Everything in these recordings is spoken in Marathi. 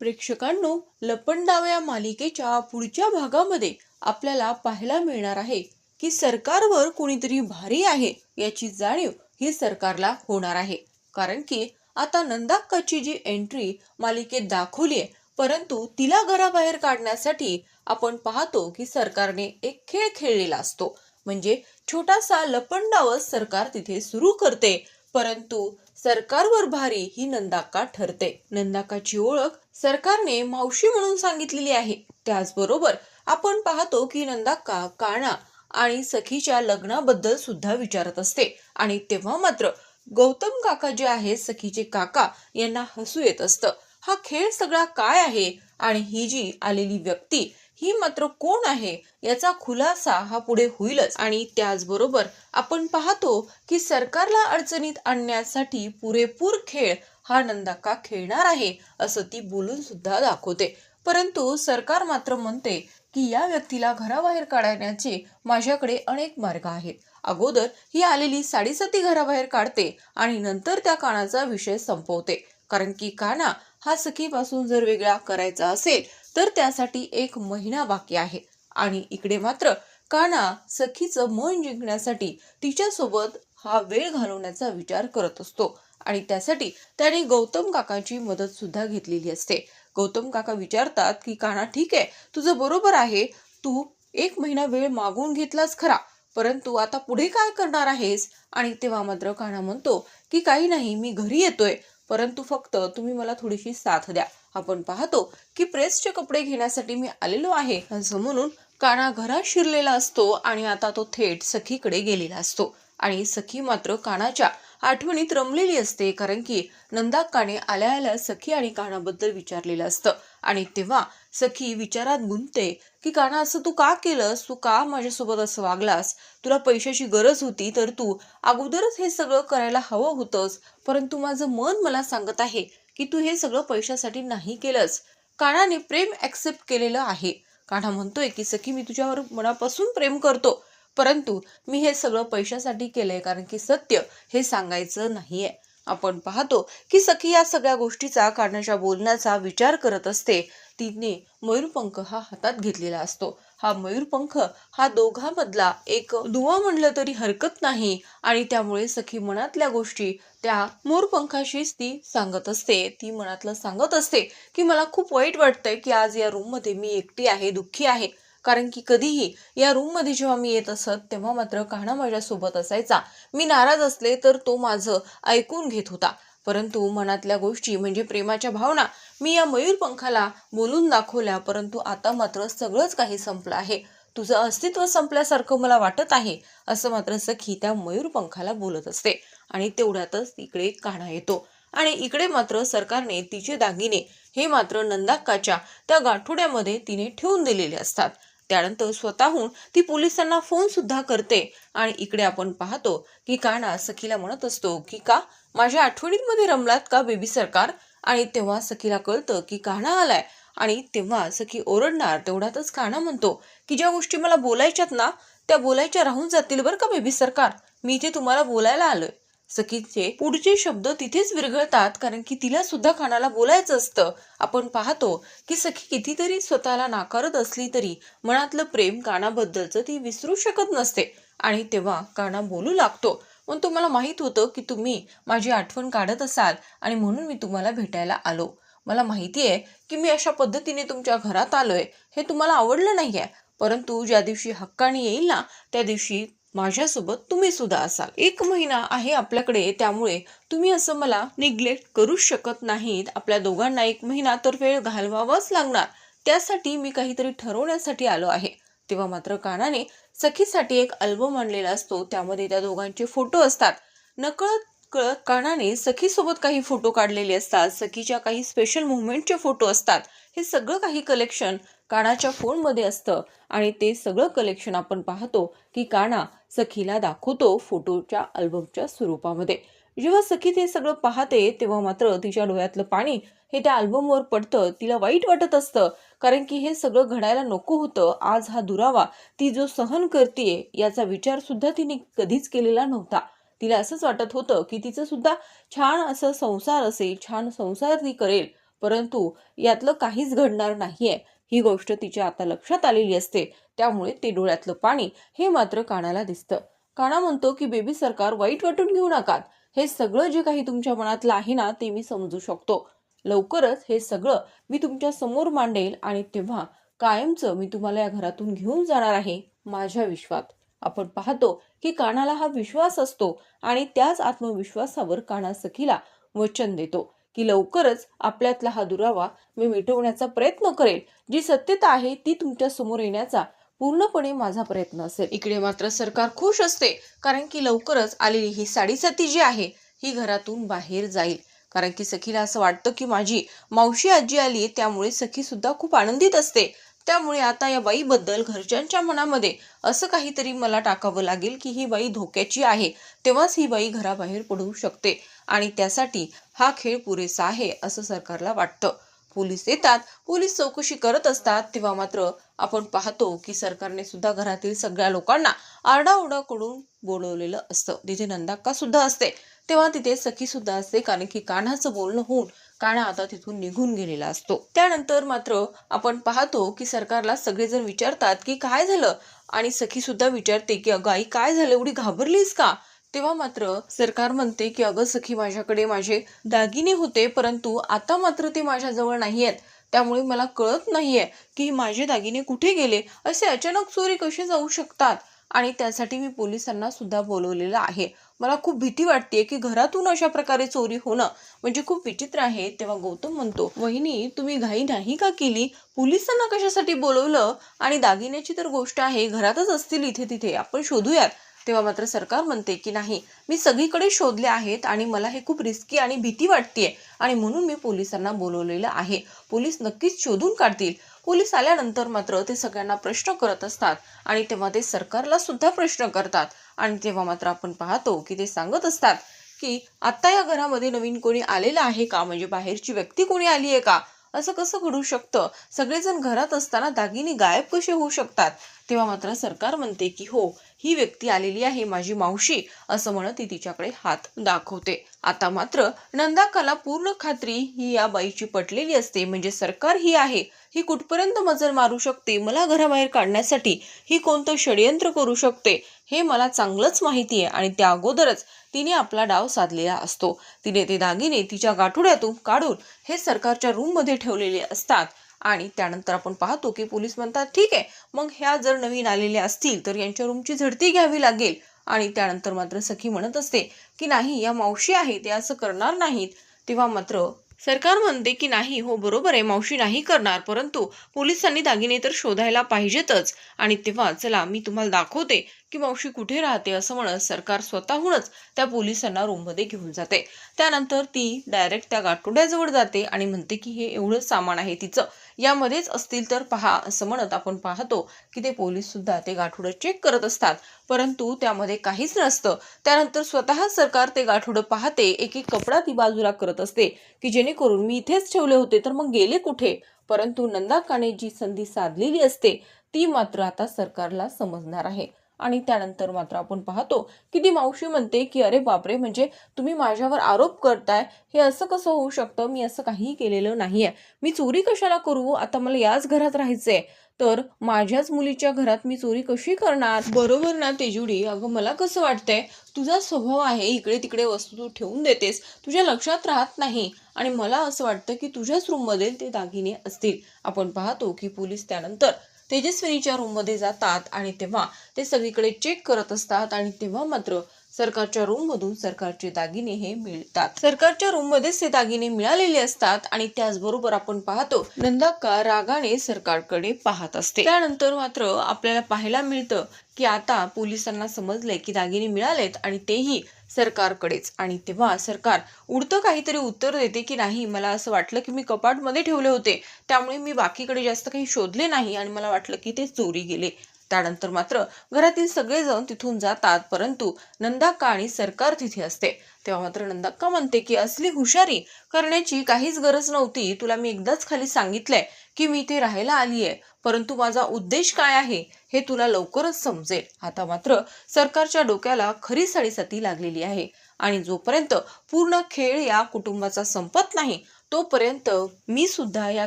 प्रेक्षकांनो, लपंडाव या मालिकेच्या पुढच्या भागामध्ये आपल्याला पाहायला मिळणार आहे की सरकारवर कोणीतरी भारी आहे याची जाणीव ही सरकारला होणार आहे. कारण की आता नंदाक्काची जी एंट्री मालिकेत दाखवली आहे, परंतु तिला घराबाहेर काढण्यासाठी आपण पाहतो की सरकारने एक खेळ खेळलेला असतो. म्हणजे छोटासा लपंडावच सरकार तिथे सुरू करते, परंतु सरकारवर भारी ही नंदाक्का ठरते. नंदाक्काची ओळख सरकारने मावशी म्हणून सांगितलेली आहे. त्याचबरोबर आपण पाहतो की नंदाक्का काना आणि सखीच्या लग्नाबद्दल सुद्धा विचारत असते आणि तेव्हा मात्र गौतम काका जे आहेत सखीचे काका यांना हसू येत असतं. हा खेळ सगळा काय आहे आणि ही जी आलेली व्यक्ती ही मात्र कोण आहे याचा खुलासा हा पुढे होईलच. आणि त्याचबरोबर आपण पाहतो की सरकारला अडचणीत आणण्यासाठी पुरेपूर खेळ हा नंदाक्का खेळणार आहे असं ती बोलून सुद्धा दाखवते. परंतु सरकार मात्र म्हणते की या व्यक्तीला घराबाहेर काढण्याचे माझ्याकडे अनेक मार्ग आहेत. अगोदर ही आलेली साडेसाती घराबाहेर काढते आणि नंतर त्या कानाचा विषय संपवते. कारण की काना हा सखीपासून जर वेगळा करायचा असेल तर त्यासाठी 1 महिना बाकी आहे. आणि इकडे मात्र काना सखीचं मन जिंकण्यासाठी तिच्यासोबत हा वेळ घालवण्याचा विचार करत असतो आणि त्यासाठी त्याने गौतम काकाची मदत सुद्धा घेतलेली असते. गौतम काका विचारतात की काना, ठीक आहे, तुझं बरोबर आहे, तू 1 महिना वेळ मागून घेतलास खरा, परंतु आता पुढे काय करणार आहेस? आणि तेव्हा मात्र काना म्हणतो की काही नाही, मी घरी येतोय, परंतु फक्त तुम्ही मला थोडीशी साथ द्या. आपण पाहतो की प्रेसचे कपडे घेण्यासाठी मी आलेलो आहे असं म्हणून काना घरात शिरलेला असतो आणि आता तो थेट सखीकडे गेलेला असतो. आणि सखी मात्र कानाच्या आठवणीत रमलेली असते, कारण की नंदाक्काने आल्या आल्या सखी आणि कानाबद्दल विचारलेलं असतं. आणि तेव्हा सखी विचारात गुंतते की काना, असं तू का केलंस? तू का माझ्यासोबत असं वागलास? तुला पैशाची गरज होती तर तू अगोदरच हे सगळं करायला हवं होतंस, परंतु माझं मन मला सांगत आहे की तू हे सगळं पैशासाठी नाही केलंस. कानाने प्रेम ऍक्सेप्ट केलेलं आहे. काना म्हणतोय की सखी, मी तुझ्यावर मनापासून प्रेम करतो, परंतु मी हे सगळं पैशासाठी केलंय, कारण की सत्य हे सांगायचं नाहीये. आपण पाहतो की सखी या सगळ्या गोष्टीचा कानाच्या बोलण्याचा विचार करत असते. तिने मयूरपंख हा हातात घेतलेला असतो. हा मयूरपंख हा दोघांमधला एक दुवा म्हणलं तरी हरकत नाही आणि त्यामुळे सखी मनातल्या गोष्टी त्या मोरपंखाशीच ती सांगत असते. ती मनातलं सांगत असते की मला खूप वाईट वाटतंय की आज या रूम मध्ये मी एकटी आहे, दुःखी आहे, कारण की कधीही या रूम मध्ये जेव्हा मी येत असत तेव्हा मात्र कान्हा माझ्या सोबत असायचा. मी नाराज असले तर तो माझं ऐकून घेत होता, परंतु मनातल्या गोष्टी म्हणजे प्रेमाच्या भावना मी या मयूरपंखाला बोलून दाखवल्या, परंतु आता मात्र सगळंच काही संपलं आहे. तुझं अस्तित्व संपल्यासारखं मला वाटत आहे असं मात्र सखी त्या मयूरपंखाला बोलत असते. आणि तेवढ्यातच इकडे कान्हा येतो आणि इकडे मात्र सरकारने तिचे दागिने हे मात्र नंदाक्काच्या त्या गाठोड्यामध्ये तिने ठेवून दिलेले असतात. त्यानंतर स्वतःहून ती पोलिसांना फोन सुद्धा करते. आणि इकडे आपण पाहतो की कान्हा सखीला म्हणत असतो की का माझ्या आठवणींमध्ये रमलात का बेबी सरकार? आणि तेव्हा सखीला कळतं की कान्हा आलाय आणि तेव्हा सखी ओरडणार. तेवढ्यातच कान्हा म्हणतो की ज्या गोष्टी मला बोलायच्यात ना त्या बोलायच्या राहून जातील बरं का बेबी सरकार, मी इथे तुम्हाला बोलायला आलोय. सखीचे पुढचे शब्द तिथेच विरघळतात, कारण की तिला सुद्धा कानाला बोलायचं असतं. आपण पाहतो की सखी कितीतरी स्वतःला नाकारत असली तरी मनातलं प्रेम कानाबद्दलचं ती विसरू शकत नसते. आणि तेव्हा काना बोलू लागतो, म्हणतो मला माहित होतं की तुम्ही माझी आठवण काढत असाल आणि म्हणून मी तुम्हाला भेटायला आलो. मला माहिती आहे की मी अशा पद्धतीने तुमच्या घरात आलोय हे तुम्हाला आवडलं नाहीये, परंतु ज्या दिवशी हक्काने येईल ना त्या दिवशी माझ्यासोबत तुम्ही सुद्धा असाल. 1 महिना आहे आपल्याकडे, त्यामुळे तुम्ही असं मला निग्लेक्ट करू शकत नाहीत. आपल्या दोघांना 1 महिना तर वेळ घालवावाच लागणार, त्यासाठी मी काहीतरी ठरवण्यासाठी आलो आहे. तेव्हा मात्र कानाने सखीसाठी एक अल्बम आणलेला असतो, त्यामध्ये त्या दोघांचे फोटो असतात. नकळत कळत कानाने सखीसोबत काही फोटो काढलेले असतात, सखीच्या काही स्पेशल मुवमेंटचे फोटो असतात. हे सगळं काही कलेक्शन कानाच्या फोनमध्ये असतं आणि ते सगळं कलेक्शन आपण पाहतो की काना सखीला दाखवतो फोटोच्या अल्बमच्या स्वरूपामध्ये. जेव्हा सखी ते सगळं पाहते तेव्हा मात्र तिच्या डोळ्यातलं पाणी हे त्या अल्बमवर पडतं. तिला वाईट वाटत असतं, कारण की हे सगळं घडायला नको होतं. आज हा दुरावा ती जो सहन करतेय याचा विचार सुद्धा तिने कधीच केलेला नव्हता. तिला असंच वाटत होतं की तिचं सुद्धा छान असं संसार असेल, छान संसार ती करेल, परंतु यातलं काहीच घडणार नाहीये ही गोष्ट तिच्या आता लक्षात आलेली असते. त्यामुळे ते डोळ्यातलं पाणी हे मात्र कानाला दिसतं. काना म्हणतो की बेबी सरकार, वाईट वाटून घेऊ नका. हे सगळं जे काही तुमच्या मनातलं आहे ना ते मी समजू शकतो. लवकरच हे सगळं मी तुमच्या समोर मांडेल आणि तेव्हा कायमचं मी तुम्हाला या घरातून घेऊन जाणार आहे माझ्या विश्वात. आपण पाहतो की कानाला हा विश्वास असतो आणि त्याच आत्मविश्वासावर काना सखीला वचन देतो की लवकरच आपल्यातला हा दुरावा मी मिटवण्याचा प्रयत्न करेल. जी सत्यता आहे ती तुमच्या समोर येण्याचा पूर्णपणे माझा प्रयत्न असेल. इकडे मात्र सरकार खुश असते, कारण की लवकरच आलेली ही साडेसाती जी आहे ही घरातून बाहेर जाईल. कारण की सखीला असं वाटतं की माझी मावशी आजी आली, त्यामुळे सखी सुद्धा खूप आनंदित असते. त्यामुळे आता या बाईबद्दल घरच्यांच्या मनामध्ये असं काहीतरी मला टाकावं लागेल की ही बाई धोक्याची आहे, तेव्हाच ही बाई घराबाहेर पडू शकते आणि त्यासाठी हा खेळ पुरेसा आहे असं सरकारला वाटतं. पोलीस येतात, पोलीस चौकशी करत असतात, तेव्हा मात्र आपण पाहतो की सरकारने सुद्धा घरातील सगळ्या लोकांना आरडाओरडा करून बोलवलेलं असतं. तिथे नंदाक्का सुद्धा असते, तेव्हा तिथे सखी सुद्धा असते, कारण की कान्हाचं बोलणं होऊन कान्हा आता तिथून निघून गेलेला असतो. त्यानंतर मात्र आपण पाहतो की सरकारला सगळेजण विचारतात की काय झालं, आणि सखी सुद्धा विचारते की अगं आई काय झालं, एवढी घाबरलीस का? तेव्हा मात्र सरकार म्हणते की अगं सखी, माझ्याकडे माझे दागिने होते, परंतु आता मात्र ते माझ्याजवळ नाही आहेत. त्यामुळे मला कळत नाहीये की माझे दागिने कुठे गेले. असे अचानक चोरी कसे जाऊ शकतात, आणि त्यासाठी मी पोलिसांना सुद्धा बोलवलेलं आहे. मला खूप भीती वाटते की घरातून अशा प्रकारे चोरी होणं म्हणजे खूप विचित्र आहे. तेव्हा गौतम म्हणतो, वहिनी तुम्ही घाई नाही का केली, पोलिसांना कशासाठी बोलवलं, आणि दागिन्याची तर गोष्ट आहे, घरातच असतील इथे तिथे, आपण शोधूयात. तेव्हा मात्र सरकार म्हणते की नाही, मी सगळीकडे शोधले आहेत आणि मला हे खूप रिस्की आणि भीती वाटतेय, आणि म्हणून मी पोलिसांना बोलवलेलं आहे. पोलीस नक्कीच शोधून काढतील. पोलीस आल्यानंतर मात्र ते सगळ्यांना प्रश्न करत असतात आणि तेव्हा ते सरकारला सुद्धा प्रश्न करतात. आणि तेव्हा मात्र आपण पाहतो की ते सांगत असतात की आता या घरामध्ये नवीन कोणी आलेलं आहे का, म्हणजे बाहेरची व्यक्ती कोणी आली आहे का, असं कसं घडू शकतं, सगळेजण घरात असताना दागिने गायब कसे होऊ शकतात. तेव्हा मात्र सरकार म्हणते की हो, ही व्यक्ती आलेली आहे माझी मावशी, असं म्हणत ती तिच्याकडे हात दाखवते. आता मात्र नंदाकाला पूर्ण खात्री ही या बाईची पटलेली असते, म्हणजे सरकार ही आहे, ही कुठपर्यंत मजल मारू शकते, मला घराबाहेर काढण्यासाठी ही कोणतं षडयंत्र करू शकते हे मला चांगलंच माहिती आहे. आणि त्या अगोदरच तिने आपला डाव साधलेला असतो. तिने ते दागिने तिच्या गाठोड्यातून काढून हे सरकारच्या रूम मध्ये ठेवलेले असतात. आणि त्यानंतर आपण पाहतो की पोलीस म्हणतात ठीक आहे, मग ह्या जर नवीन आलेल्या असतील तर यांच्या रूमची झडती घ्यावी लागेल. आणि त्यानंतर मात्र सखी म्हणत असते की नाही, या मावशी आहे, ते असं करणार नाहीत. तेव्हा मात्र सरकार म्हणते की नाही, हो बरोबर आहे, मावशी नाही करणार, परंतु पोलिसांनी दागिने तर शोधायला पाहिजेतच. आणि तेव्हा चला मी तुम्हाला दाखवते की मावशी कुठे राहते, असं म्हणत सरकार स्वतःहूनच त्या पोलिसांना रूममध्ये घेऊन जाते. त्यानंतर ती डायरेक्ट त्या गाठोड्याजवळ जाते आणि म्हणते की हे एवढं सामान आहे तिचं, यामध्येच असतील तर पहा, असं म्हणत आपण पाहतो की ते पोलीस सुद्धा ते गाठोडं चेक करत असतात, परंतु त्यामध्ये काहीच नसतं. त्यानंतर स्वतः सरकार ते गाठोडं पाहते, एक एक कपडा ती बाजूला करत असते की जेणेकरून मी इथेच ठेवले होते तर मग गेले कुठे. परंतु नंदाकाने जी संधी साधलेली असते ती मात्र आता सरकारला समजणार आहे. आणि त्यानंतर मात्र आपण पाहतो की ती मावशी म्हणते की अरे बापरे, म्हणजे तुम्ही माझ्यावर आरोप करताय, हे असं कसं होऊ शकतं, मी असं काहीही केलेलं नाहीये, मी चोरी कशाला करू, आता मला याच घरात राहायचंय, तर माझ्याच मुलीच्या घरात मी चोरी कशी करणार. बरोबर ना तेजुडी, अगं मला कसं वाटतंय, तुझा स्वभाव आहे इकडे तिकडे वस्तू तू ठेवून देतेस, तुझ्या लक्षात राहत नाही, आणि मला असं वाटतं की तुझ्याच रूममध्ये ते दागिने असतील. आपण पाहतो की पोलीस त्यानंतर तेजस्विनीच्या रूममध्ये जातात आणि तेव्हा ते सगळीकडे चेक करत असतात. आणि तेव्हा मात्र सरकारच्या रूम मधून सरकारचे दागिने हे मिळतात. सरकारच्या रूम मध्येच ते दागिने मिळालेले असतात. आणि त्याचबरोबर आपण पाहतो नंदाक्का रागाने सरकारकडे पाहत असते. त्यानंतर मात्र आपल्याला पाहायला मिळतं की आता पोलिसांना समजलंय की दागिने मिळालेत आणि तेही सरकारकडेच. आणि तेव्हा सरकार उडतं काहीतरी उत्तर देते की नाही, मला असं वाटलं की मी कपाटमध्ये ठेवले होते, त्यामुळे मी बाकीकडे जास्त काही शोधले नाही आणि मला वाटलं की ते चोरी गेले. त्यानंतर मात्र घरातील सगळेजण तिथून जातात, परंतु नंदाक्का आणि सरकार तिथे असते. तेव्हा मात्र नंदाक्का म्हणते की असली हुशारी करण्याची काहीच गरज नव्हती, तुला मी एकदाच खाली सांगितलंय की मी इथे राहायला आलीये, परंतु माझा उद्देश काय आहे हे तुला लवकरच समजेल. आता मात्र सरकारच्या डोक्याला खरी साडेसाती लागलेली आहे, आणि जोपर्यंत पूर्ण खेळ या कुटुंबाचा संपत नाही तोपर्यंत मी सुद्धा या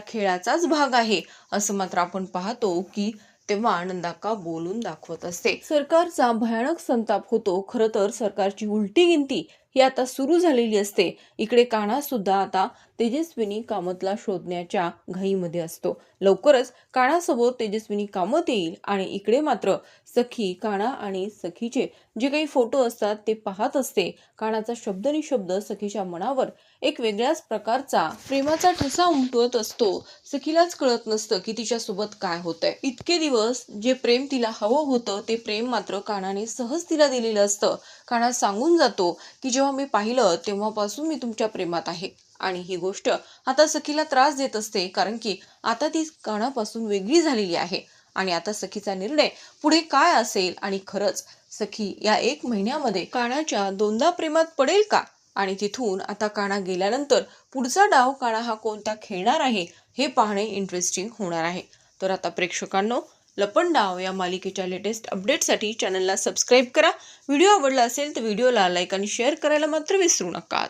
खेळाचाच भाग आहे असं मात्र आपण पाहतो की तेव्हा नंदाक्का बोलून दाखवत असते. सरकारचा भयानक संताप होतो. खरं तर सरकारची उलटी गिनती ही आता सुरू झालेली असते. इकडे कान्हा सुद्धा आता तेजस्विनी कामतला शोधण्याच्या घाईमध्ये असतो. लवकरच कान्हासोबत तेजस्विनी कामत येईल आणि इकडे मात्र सखी कान्हा आणि सखीचे जे काही फोटो असतात ते पाहत असते. कान्हाचा शब्द सखीच्या मनावर एक वेगळ्याच प्रकारचा प्रेमाचा ठसा उमटवत असतो. सखीलाच कळत नसतं की तिच्यासोबत काय होतंय. इतके दिवस जे प्रेम तिला हवं होतं ते प्रेम मात्र कान्हाने सहज तिला दिलेलं असतं. कान्हा सांगून जातो की जेव्हा मी पाहिलं तेव्हापासून मी तुमच्या प्रेमात आहे. आणि ही गोष्ट आता सखीला त्रास देत असते, कारण की आता ती कान्हापासून वेगळी झालेली आहे. आणि आता सखीचा निर्णय पुढे काय असेल आणि खरंच सखी या 1 महिन्यामध्ये कान्हाच्या 2दा प्रेमात पडेल का? आणि तिथून आता कान्हा गेल्यानंतर पुढचा डाव कान्हा हा कोणता खेळणार आहे हे पाहणे इंटरेस्टिंग होणार आहे. तर आता प्रेक्षकांनो, लपंडाव या मालिकेच्या लेटेस्ट अपडेटसाठी चॅनलला सबस्क्राईब करा. व्हिडिओ आवडला असेल तर व्हिडिओला लाईक आणि शेअर करायला मात्र विसरू नका.